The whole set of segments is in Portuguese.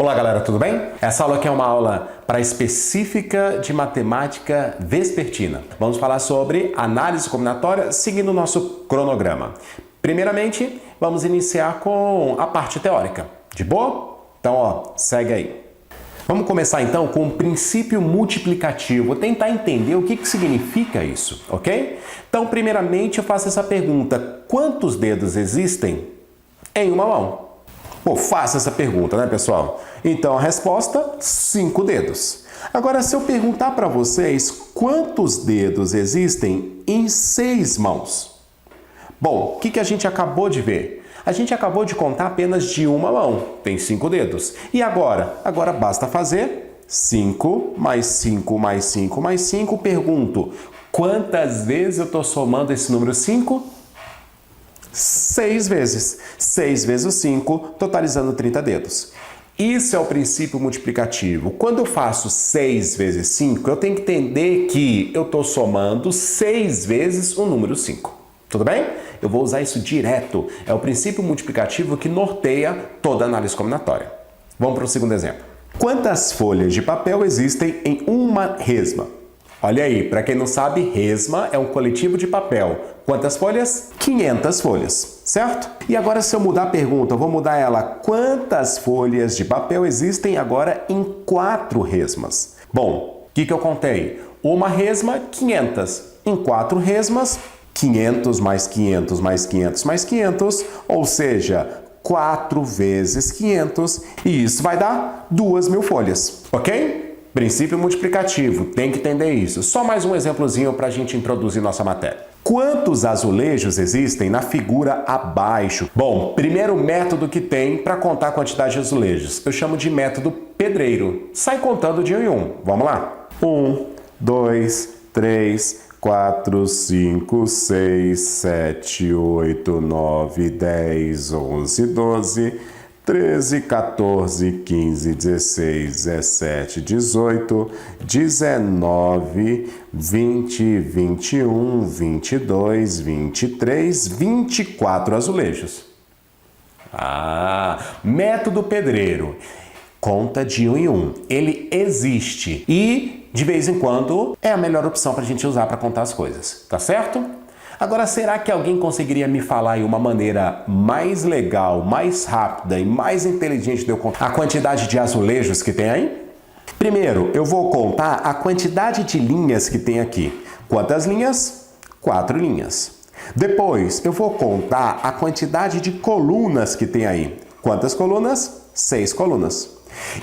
Olá galera, tudo bem? Essa aula aqui é uma aula para específica de matemática vespertina. Vamos falar sobre análise combinatória seguindo o nosso cronograma. Primeiramente, vamos iniciar com a parte teórica. De boa? Então, segue aí. Vamos começar então com o princípio multiplicativo. Vou tentar entender o que significa isso, ok? Então, primeiramente, eu faço essa pergunta: quantos dedos existem em uma mão? Pô, faça essa pergunta, né, pessoal? Então, a resposta, 5 dedos. Agora, se eu perguntar para vocês quantos dedos existem em 6 mãos? Bom, o que a gente acabou de ver? A gente acabou de contar apenas de uma mão, tem 5 dedos. E agora? Agora basta fazer 5 mais 5 mais 5 mais 5. Pergunto, quantas vezes eu estou somando esse número 5? 6 vezes. 6 vezes o 5, totalizando 30 dedos. Isso é o princípio multiplicativo. Quando eu faço 6 vezes 5, eu tenho que entender que eu estou somando 6 vezes o número 5. Tudo bem? Eu vou usar isso direto. É o princípio multiplicativo que norteia toda a análise combinatória. Vamos para o segundo exemplo. Quantas folhas de papel existem em uma resma? Olha aí, para quem não sabe, resma é um coletivo de papel. Quantas folhas? 500 folhas, certo? E agora, se eu mudar a pergunta, eu vou mudar ela. Quantas folhas de papel existem agora em 4 resmas? Bom, o que eu contei? Uma resma, 500. Em 4 resmas, 500 mais 500 mais 500 mais 500, ou seja, 4 vezes 500, e isso vai dar 2.000 folhas, ok? Princípio multiplicativo, tem que entender isso. Só mais um exemplozinho para a gente introduzir nossa matéria. Quantos azulejos existem na figura abaixo? Bom, primeiro método que tem para contar a quantidade de azulejos, eu chamo de método pedreiro. Sai contando de um em um. Vamos lá? 1, 2, 3, 4, 5, 6, 7, 8, 9, 10, 11, 12, 13, 14, 15, 16, 17, 18, 19, 20, 21, 22, 23, 24 azulejos. Método pedreiro. Conta de um em um. Ele existe e, de vez em quando, é a melhor opção para a gente usar para contar as coisas. Tá certo? Agora, será que alguém conseguiria me falar aí uma maneira mais legal, mais rápida e mais inteligente de eu contar a quantidade de azulejos que tem aí? Primeiro, eu vou contar a quantidade de linhas que tem aqui. Quantas linhas? 4 linhas. Depois, eu vou contar a quantidade de colunas que tem aí. Quantas colunas? 6 colunas.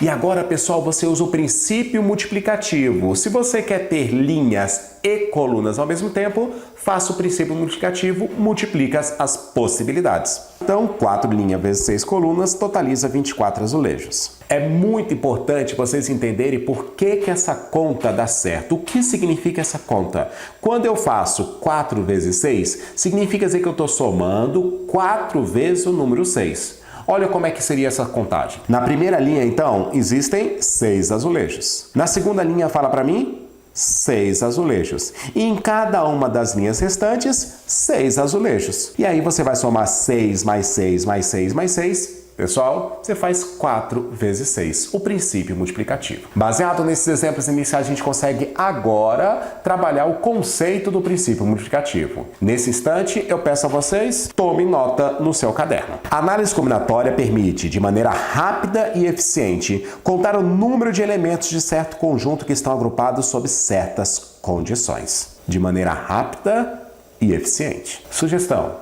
E agora, pessoal, você usa o princípio multiplicativo. Se você quer ter linhas e colunas ao mesmo tempo, faça o princípio multiplicativo, multiplica as possibilidades. Então, 4 linhas vezes 6 colunas totaliza 24 azulejos. É muito importante vocês entenderem por que essa conta dá certo. O que significa essa conta? Quando eu faço 4 vezes 6, significa dizer que eu estou somando 4 vezes o número 6. Olha como é que seria essa contagem. Na primeira linha, então, existem 6 azulejos. Na segunda linha, fala para mim, 6 azulejos. E em cada uma das linhas restantes, 6 azulejos. E aí você vai somar 6 mais 6 mais 6 mais 6. Pessoal, você faz 4 vezes 6, o princípio multiplicativo. Baseado nesses exemplos iniciais, a gente consegue agora trabalhar o conceito do princípio multiplicativo. Nesse instante, eu peço a vocês, tomem nota no seu caderno. A análise combinatória permite, de maneira rápida e eficiente, contar o número de elementos de certo conjunto que estão agrupados sob certas condições. De maneira rápida e eficiente. Sugestão: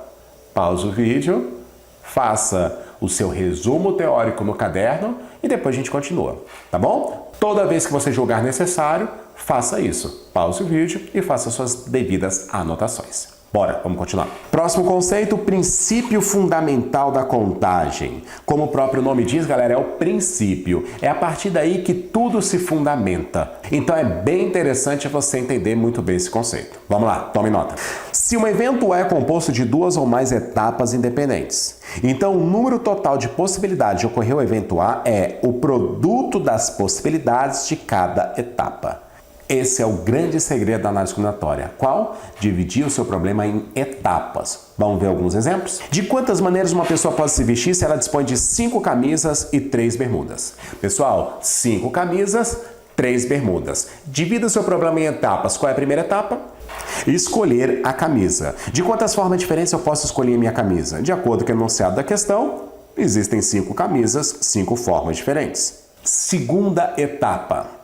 pause o vídeo, faça o seu resumo teórico no caderno e depois a gente continua, tá bom? Toda vez que você julgar necessário, faça isso. Pause o vídeo e faça suas devidas anotações. Bora, vamos continuar. Próximo conceito, princípio fundamental da contagem. Como o próprio nome diz, galera, é o princípio. É a partir daí que tudo se fundamenta. Então é bem interessante você entender muito bem esse conceito. Vamos lá, tome nota. Se um evento é composto de 2 ou mais etapas independentes, então o número total de possibilidades de ocorrer o evento A é o produto das possibilidades de cada etapa. Esse é o grande segredo da análise combinatória. Qual? Dividir o seu problema em etapas. Vamos ver alguns exemplos? De quantas maneiras uma pessoa pode se vestir se ela dispõe de 5 camisas e 3 bermudas? Pessoal, 5 camisas, 3 bermudas. Divida o seu problema em etapas. Qual é a primeira etapa? Escolher a camisa. De quantas formas diferentes eu posso escolher a minha camisa? De acordo com o enunciado da questão, existem 5 camisas, 5 formas diferentes. Segunda etapa.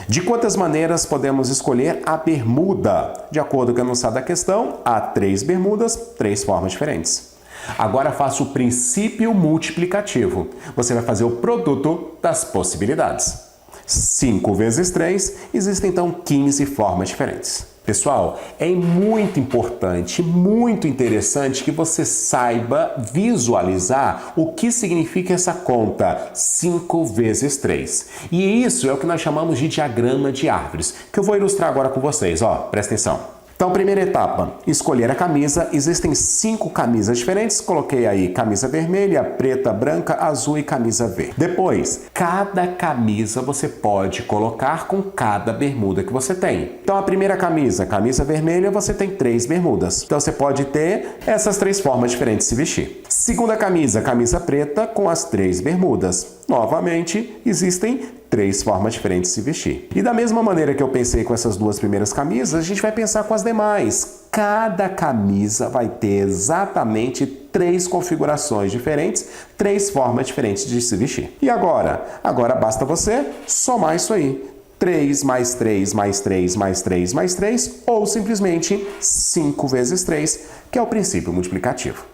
De quantas maneiras podemos escolher a bermuda? De acordo com o enunciado da questão, há 3 bermudas, 3 formas diferentes. Agora faça o princípio multiplicativo. Você vai fazer o produto das possibilidades. 5 vezes 3, existem então 15 formas diferentes. Pessoal, é muito importante, muito interessante que você saiba visualizar o que significa essa conta 5 vezes 3. E isso é o que nós chamamos de diagrama de árvores, que eu vou ilustrar agora com vocês. Presta atenção. Então, primeira etapa, escolher a camisa. Existem 5 camisas diferentes. Coloquei aí camisa vermelha, preta, branca, azul e camisa verde. Depois, cada camisa você pode colocar com cada bermuda que você tem. Então, a primeira camisa, camisa vermelha, você tem 3 bermudas. Então, você pode ter essas 3 formas diferentes de se vestir. Segunda camisa, camisa preta com as 3 bermudas. Novamente, existem 3 formas diferentes de se vestir. E da mesma maneira que eu pensei com essas 2 primeiras camisas, a gente vai pensar com as demais. Cada camisa vai ter exatamente 3 configurações diferentes, 3 formas diferentes de se vestir. E agora? Agora basta você somar isso aí. 3 mais 3 mais 3 mais 3 mais 3, ou simplesmente 5 vezes 3, que é o princípio multiplicativo.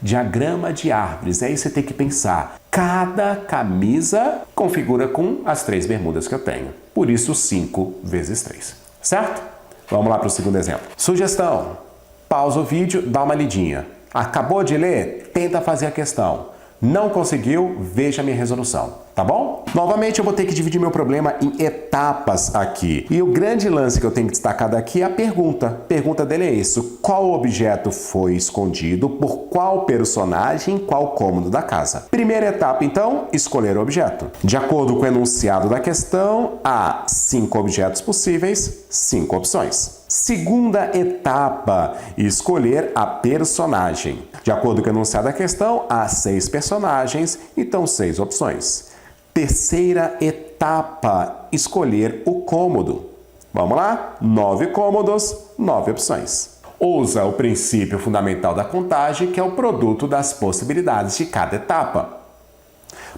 Diagrama de árvores, aí você tem que pensar. Cada camisa configura com as 3 bermudas que eu tenho. Por isso, 5 vezes 3. Certo? Vamos lá para o segundo exemplo. Sugestão. Pausa o vídeo, dá uma lidinha. Acabou de ler? Tenta fazer a questão. Não conseguiu? Veja a minha resolução. Tá bom? Novamente, eu vou ter que dividir meu problema em etapas aqui. E o grande lance que eu tenho que destacar daqui é a pergunta. A pergunta dele é isso. Qual objeto foi escondido por qual personagem em qual cômodo da casa? Primeira etapa, então, escolher o objeto. De acordo com o enunciado da questão, há 5 objetos possíveis, 5 opções. Segunda etapa, escolher a personagem. De acordo com o enunciado da questão, há 6 personagens, então 6 opções. Terceira etapa, escolher o cômodo. Vamos lá? 9 cômodos, 9 opções. Usa o princípio fundamental da contagem, que é o produto das possibilidades de cada etapa.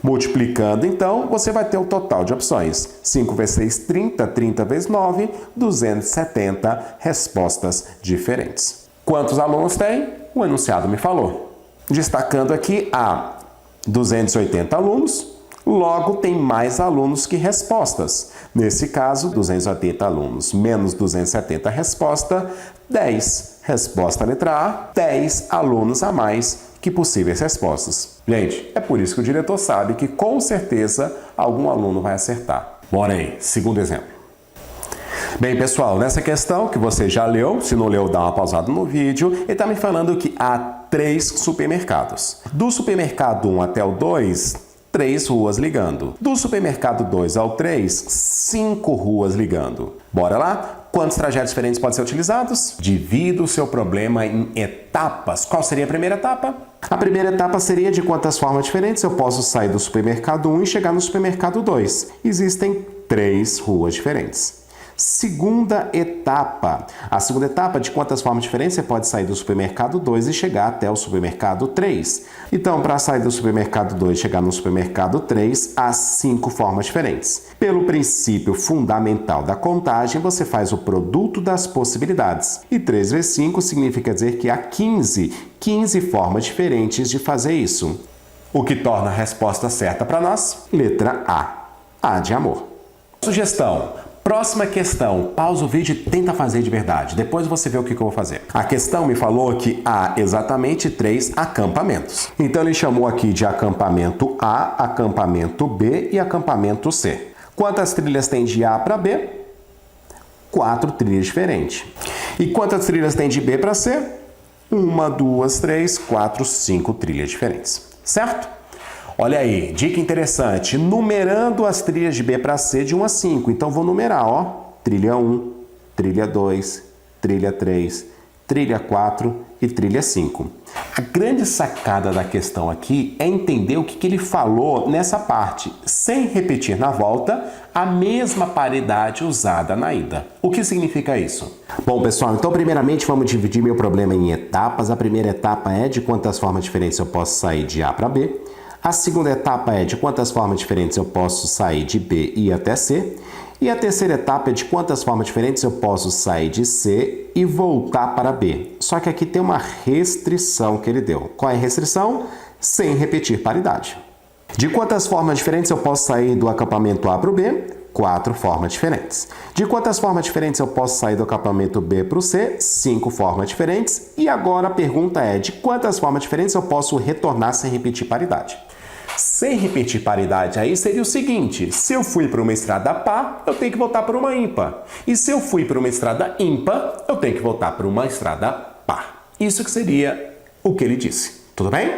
Multiplicando, então, você vai ter o total de opções. 5 vezes 6, 30. 30 vezes 9, 270 respostas diferentes. Quantos alunos tem? O enunciado me falou. Destacando aqui, há 280 alunos, logo tem mais alunos que respostas. Nesse caso, 280 alunos menos 270 resposta, 10. Resposta letra A, 10 alunos a mais que possíveis respostas. Gente, é por isso que o diretor sabe que com certeza algum aluno vai acertar. Bora aí, segundo exemplo. Bem, pessoal, nessa questão que você já leu, se não leu, dá uma pausada no vídeo, ele está me falando que há 3 supermercados. Do supermercado 1 até o 2, 3 ruas ligando. Do supermercado 2 ao 3, 5 ruas ligando. Bora lá? Quantos trajetos diferentes podem ser utilizados? Divida o seu problema em etapas. Qual seria a primeira etapa? A primeira etapa seria de quantas formas diferentes eu posso sair do supermercado 1 e chegar no supermercado 2. Existem 3 ruas diferentes. Segunda etapa. A segunda etapa, de quantas formas diferentes você pode sair do supermercado 2 e chegar até o supermercado 3. Então, para sair do supermercado 2 e chegar no supermercado 3, há 5 formas diferentes. Pelo princípio fundamental da contagem, você faz o produto das possibilidades. E 3 vezes 5 significa dizer que há 15 formas diferentes de fazer isso. O que torna a resposta certa para nós? Letra A. A de amor. Sugestão. Próxima questão, pausa o vídeo e tenta fazer de verdade. Depois você vê o que eu vou fazer. A questão me falou que há exatamente 3 acampamentos. Então ele chamou aqui de acampamento A, acampamento B e acampamento C. Quantas trilhas tem de A para B? 4 trilhas diferentes. E quantas trilhas tem de B para C? 1, 2, 3, 4, 5 trilhas diferentes. Certo? Olha aí, dica interessante, numerando as trilhas de B para C de 1 a 5. Então vou numerar, ó, trilha 1, trilha 2, trilha 3, trilha 4 e trilha 5. A grande sacada da questão aqui é entender o que ele falou nessa parte, sem repetir na volta a mesma paridade usada na ida. O que significa isso? Bom, pessoal, então primeiramente vamos dividir meu problema em etapas. A primeira etapa é de quantas formas diferentes eu posso sair de A para B. A segunda etapa é de quantas formas diferentes eu posso sair de B e ir até C. E a terceira etapa é de quantas formas diferentes eu posso sair de C e voltar para B. Só que aqui tem uma restrição que ele deu. Qual é a restrição? Sem repetir paridade. De quantas formas diferentes eu posso sair do acampamento A para o B? 4 formas diferentes. De quantas formas diferentes eu posso sair do acampamento B para o C? 5 formas diferentes. E agora a pergunta é, de quantas formas diferentes eu posso retornar sem repetir paridade? Sem repetir paridade aí seria o seguinte, se eu fui para uma estrada par, eu tenho que voltar para uma ímpar. E se eu fui para uma estrada ímpar, eu tenho que voltar para uma estrada par. Isso que seria o que ele disse. Tudo bem?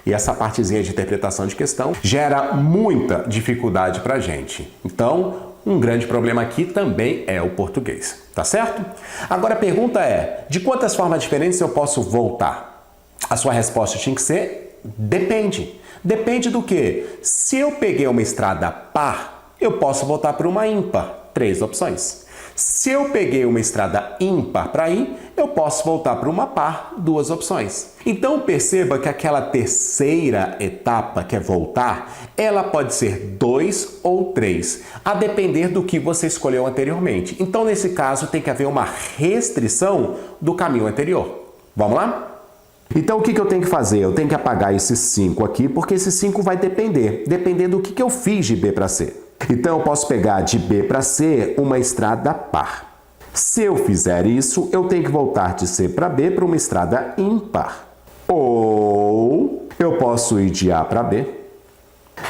E essa partezinha de interpretação de questão gera muita dificuldade para a gente. Então, um grande problema aqui também é o português. Tá certo? Agora a pergunta é, de quantas formas diferentes eu posso voltar? A sua resposta tinha que ser, depende. Depende do quê? Se eu peguei uma estrada par, eu posso voltar para uma ímpar. 3 opções. Se eu peguei uma estrada ímpar para ir, eu posso voltar para uma par. 2 opções. Então perceba que aquela terceira etapa, que é voltar, ela pode ser 2 ou 3, a depender do que você escolheu anteriormente. Então nesse caso tem que haver uma restrição do caminho anterior. Vamos lá? Então o que eu tenho que fazer? Eu tenho que apagar esses 5 aqui, porque esse 5 vai depender do que eu fiz de B para C. Então eu posso pegar de B para C uma estrada par. Se eu fizer isso, eu tenho que voltar de C para B para uma estrada ímpar. Ou eu posso ir de A para B,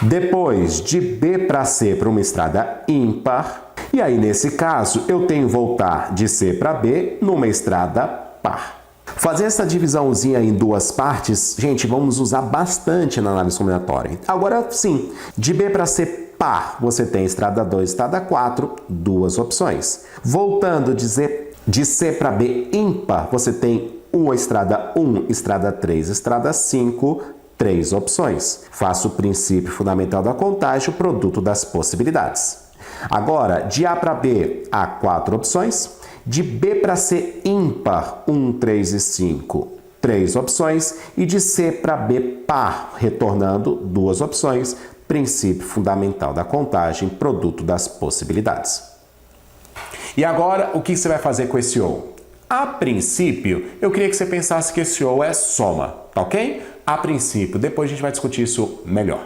depois de B para C para uma estrada ímpar, e aí nesse caso eu tenho que voltar de C para B numa estrada par. Fazer essa divisãozinha em 2 partes, gente, vamos usar bastante na análise combinatória. Agora sim, de B para C par, você tem estrada 2, estrada 4, 2 opções. Voltando de C para B ímpar, você tem uma estrada 1, estrada 3, estrada 5, 3 opções. Faça o princípio fundamental da contagem, o produto das possibilidades. Agora, de A para B, há 4 opções. De B para C ímpar, 1, 3 e 5, 3 opções. E de C para B par, retornando 2 opções. Princípio fundamental da contagem, produto das possibilidades. E agora, o que você vai fazer com esse ou? A princípio, eu queria que você pensasse que esse ou é soma, tá ok? A princípio, depois a gente vai discutir isso melhor.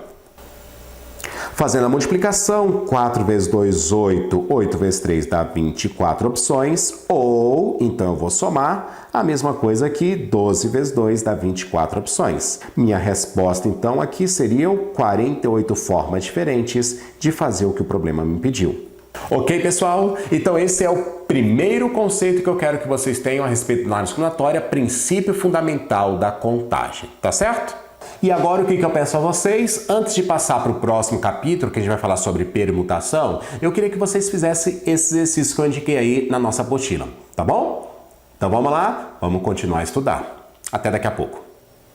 Fazendo a multiplicação, 4 vezes 2, 8, 8 vezes 3 dá 24 opções, ou, então eu vou somar, a mesma coisa aqui, 12 vezes 2 dá 24 opções. Minha resposta, então, aqui seriam 48 formas diferentes de fazer o que o problema me pediu. Ok, pessoal? Então esse é o primeiro conceito que eu quero que vocês tenham a respeito da análise combinatória, princípio fundamental da contagem, tá certo? E agora o que eu peço a vocês, antes de passar para o próximo capítulo, que a gente vai falar sobre permutação, eu queria que vocês fizessem esse exercício que eu indiquei aí na nossa apostila, tá bom? Então vamos lá, vamos continuar a estudar. Até daqui a pouco.